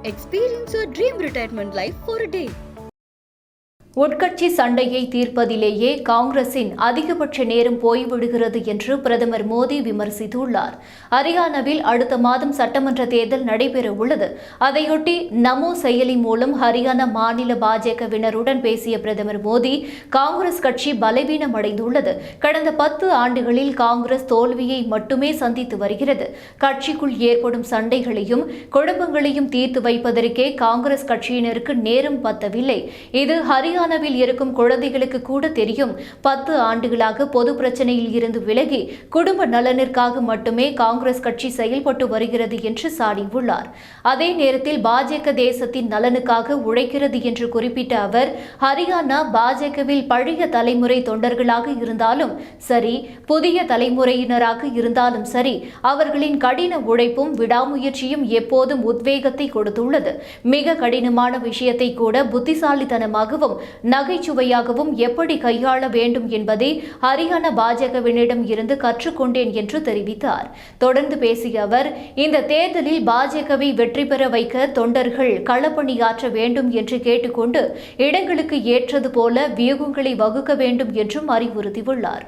Experience your dream retirement life for a day. உட்கட்சி சண்டையை தீர்ப்பதிலேயே காங்கிரசின் அதிகபட்ச நேரம் போய்விடுகிறது என்று பிரதமர் மோடி விமர்சித்துள்ளார். ஹரியானாவில் அடுத்த மாதம் சட்டமன்ற தேர்தல் நடைபெற உள்ளது. அதையொட்டி நமோ செயலி மூலம் ஹரியானா மாநில பாஜகவினருடன் பேசிய பிரதமர் மோடி, காங்கிரஸ் கட்சி பலவீனமடைந்துள்ளது. கடந்த 10 ஆண்டுகளில் காங்கிரஸ் தோல்வியை மட்டுமே சந்தித்து வருகிறது. கட்சிக்குள் ஏற்படும் சண்டைகளையும் குழப்பங்களையும் தீர்த்து வைப்பதற்கே காங்கிரஸ் கட்சியினருக்கு நேரம் பத்தவில்லை. இது ஹரியானாவில் இருக்கும் குழந்தைகளுக்கு கூட தெரியும். 10 ஆண்டுகளாக பொது பிரச்சனையில் இருந்து விலகி குடும்ப நலனிற்காக மட்டுமே காங்கிரஸ் கட்சி செயல்பட்டு வருகிறது என்று சாடியுள்ளார். அதே நேரத்தில் பாஜக தேசத்தின் நலனுக்காக உழைக்கிறது என்று குறிப்பிட்ட அவர், ஹரியானா பாஜகவில் பழைய தலைமுறை தொண்டர்களாக இருந்தாலும் சரி, புதிய தலைமுறையினராக இருந்தாலும் சரி, அவர்களின் கடின உழைப்பும் விடாமுயற்சியும் எப்போதும் உத்வேகத்தை கொடுத்துள்ளது. மிக கடினமான விஷயத்தை கூட புத்திசாலித்தனமாகவும் நகைச்சுவையாகவும் எப்படி கையாள வேண்டும் என்பதை ஹரியானா பாஜகவினிடம் இருந்து கற்றுக்கொண்டேன் என்று தெரிவித்தார். தொடர்ந்து பேசிய அவர், இந்த தேர்தலில் பாஜகவை வெற்றி பெற வைக்க தொண்டர்கள் களப்பணியாற்ற வேண்டும் என்று கேட்டுக்கொண்டு இடங்களுக்கு ஏற்றது போல வியூகங்களை வகுக்க வேண்டும் என்றும் அறிவுறுத்தியுள்ளார்.